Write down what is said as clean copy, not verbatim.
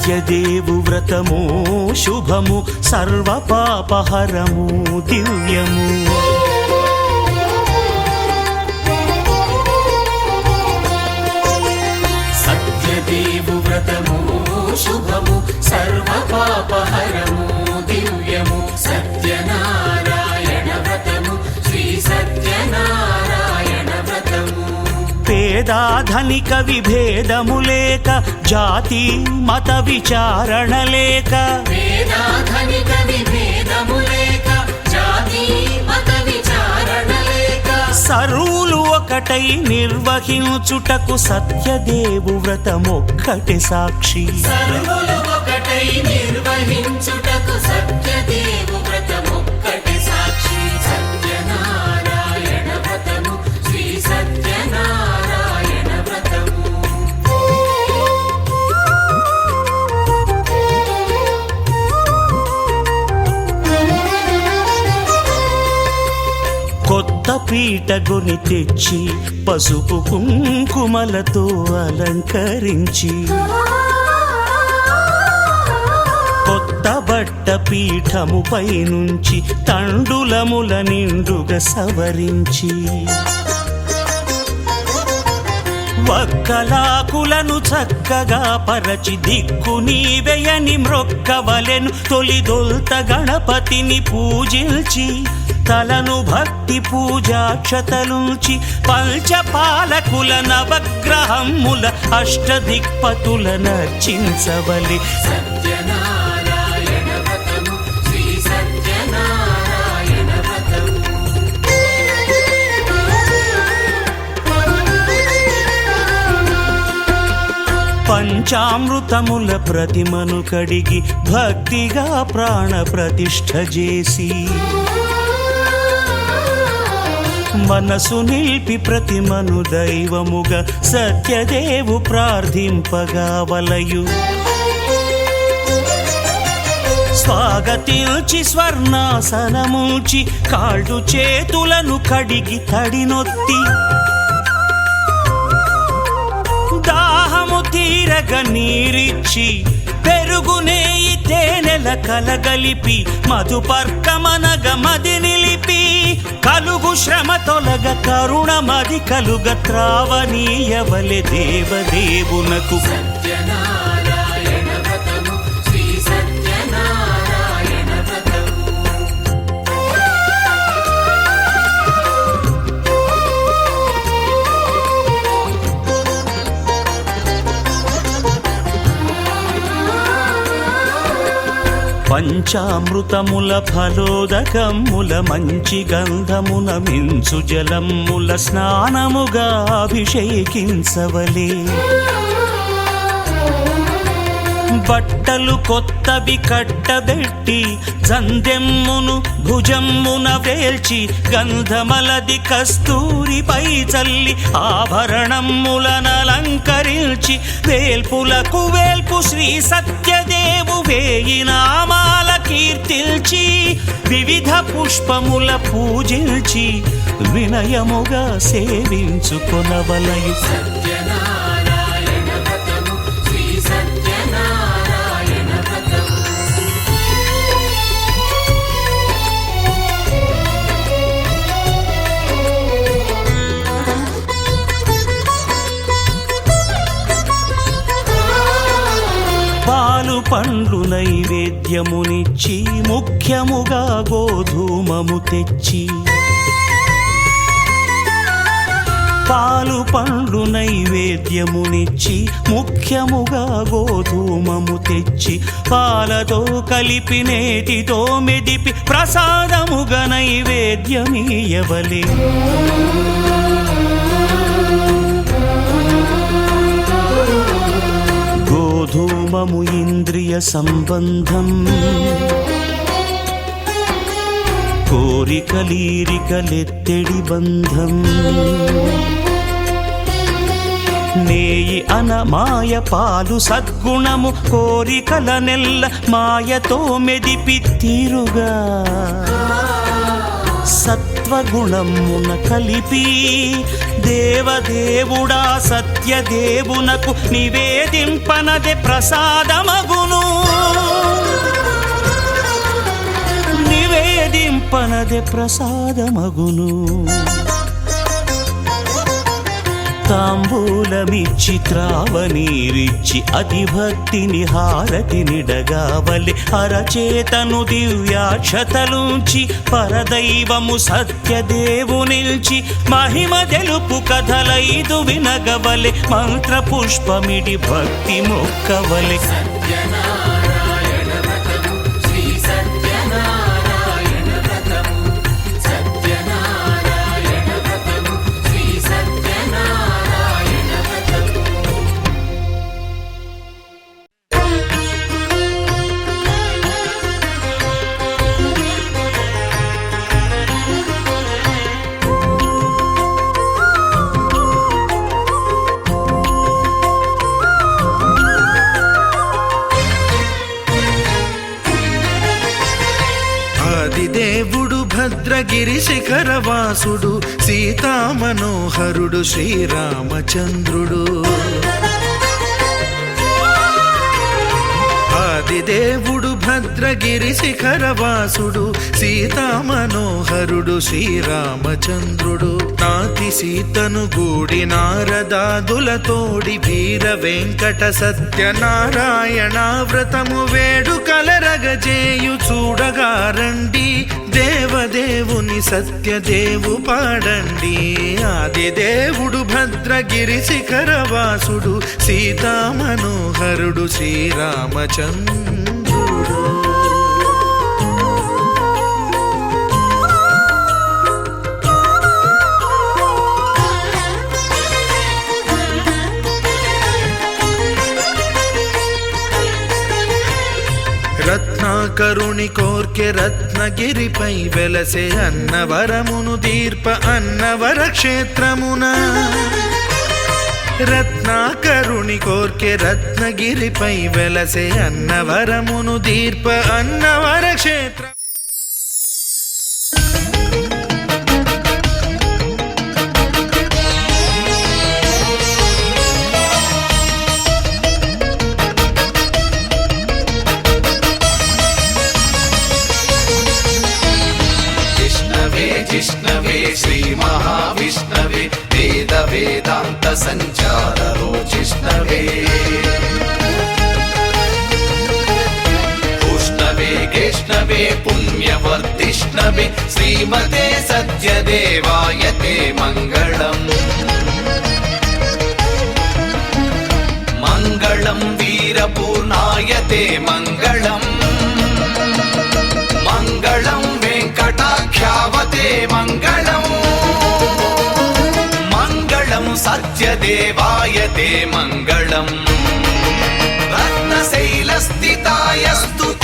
సత్యదేవు వ్రతము శుభము సర్వ పాపహరము దివ్యము. సత్యదేవు వ్రతము శుభము సర్వ పాపహరము దివ్యము. సత్యనారాయణ వ్రతము శ్రీ సత్యనారాయణ వ్రతము. పేదాధనిక విభేదము లేక జాతి మత విచారణ లేక పేదాధనిక విభేదము లేక జాతి మత విచారణ లేక సర్వులు ఒకటై నిర్వహించుటకు సత్యదేవు వ్రతమొక్కటి సాక్షి. సర్వులు ఒకటై నిర్వహించుటకు సత్యదేవు వ్రతమొక్కటి సాక్షి. సత్యనారాయణ వ్రతము శ్రీ సత్యనారాయణ వ్రతము. కొత్త పీట గొని తెచ్చి పసుపు కుంకుమలతో అలంకరించి కొత్త బట్ట పీఠముపై నుంచి తండులముల నిండుగా సవరించి వక్కలాకులను చక్కగా పరచి దిక్కు నీవెయని మ్రొక్కవలెను. తొలిదొల్త గణపతిని పూజించి తలను భక్తి పూజాక్షతలుంచి పంచపాలకుల నవగ్రహముల అష్టదిక్పతుల నర్చించవలె. సత్యనారాయణ వ్రతము శ్రీ సత్యనారాయణ వ్రతము. పంచామృతముల ప్రతిమను కడిగి భక్తిగా ప్రాణ ప్రతిష్ఠ చేసి మనసు నిలిపి ప్రతిమను దైవముగా సత్యదేవు ప్రార్థింపగా వలయు. స్వాగతించి స్వర్ణాసనముంచి కాళ్ళు చేతులను కడిగి తడినొత్తి దాహము తీరగ నీరిచ్చి పెరుగు నెయ్యి తేనెల కలగలిపి మధుపర్కమనగ మది నిలిపి కలుగు శ్రమ తొలగ కరుణ మది కలుగ త్రావనీయవలె దేవదేవునకు. సత్యనారాయణ వ్రతము శ్రీ సత్యనారాయణ వ్రతము. పంచామృతముల ఫలోదకముల మంచి గంధమున మించు జలముల స్నానముగా అభిషేకించవలే. బట్టలు కొత్తవి కట్టబెట్టి జందెమ్మును భుజమ్మున వేల్చి గంధమలది కస్తూరిపై చల్లి ఆభరణములనలంకరించి వేల్పులకు వేల్పు శ్రీ సత్యదేవు వేయి నామాల కీర్తిల్చి వివిధ పుష్పముల పూజించి వినయముగా సేవించుకొనవలయు. సత్యనారాయణ వ్రతము శ్రీ సత్యనారాయణ వ్రతము. పాలు పండ్లు నైవేద్యమునిచ్చి ముఖ్యముగా గోధూమము తెచ్చి పాలు పండ్లు నైవేద్యమునిచ్చి ముఖ్యముగా గోధూమము తెచ్చి పాలతో కలిపి నేతితో మెదిపి ప్రసాదముగా నైవేద్యమీయవలే. గోధూమము ఇంద్రియ సంబంధం కోరికలీరికలెత్తెడి బంధం. నేయి అన మాయ పాలు సద్గుణము కోరికల నెల్ల మాయతో మెదిపి తీరుగా సత్వగుణమున కలిపి దేవదేవుడా సత్య సత్యదేవునకు నివేదింపనదే ప్రసాదమగును. నివేదింపనదే ప్రసాదమగును. తాంబూలమిచ్చి త్రావనీరిచ్చి అతిభక్తిని హారతినిడగావలి అరచేతను దివ్యాక్షతలుంచి పరదైవము సత్యదేవునిల్చి మహిమ తెలుపు కథలైదు వినగవలి మంత్ర పుష్పమిడి భక్తి మొక్కవలి. సత్యనారాయణ వ్రతము శ్రీ సత్యనారాయణ వ్రతము సత్యనారాయణ వ్రతము శ్రీ సత్యనారాయణ వ్రతము. ఆదిదేవుడు భద్రగిరి శిఖరవాసుడు సీతామనోహరుడు శ్రీరామచంద్రుడు. ఆదిదేవుడు భద్రగిరి శిఖరవాసుడు సీతామనోహరుడు శ్రీరామచంద్రుడు. నాతి సీతను గూడి నారదాదులతోడి వీర వెంకట సత్యనారాయణ వ్రతము వేడుకలరగజేయు చూడగారండి. దేవదేవుని సత్యదేవు పాడండి. ఆదిదేవుడు భద్రగిరి శిఖరవాసుడు సీతామనోహరుడు శ్రీరామచంద్రుడు. రత్నాకరుని కోర్కె రత్నగిరిపై వెలసే అన్నవరమును దీర్ప అన్నవర క్షేత్రమున. రత్నాకరుని కోర్కె రత్నగిరిపై వెలసే అన్నవరమును దీర్ప అన్నవర క్షేత్ర. जिष्णवे श्री महाविष्णवे वेद वेदांत संचारो जिष्णवे उष्णवे केष्णवे पुण्यवर्धिष्णवे श्रीमते सत्यदेवाय ते मंगलम् मंगलम वीरपूर्णाय ते मंगलम् मंगलम वेंकटाख्यावते मंगलम् मंगलम सत्यदेवाय ते मंगलम् रत्नशैलस्थिताय स्तुते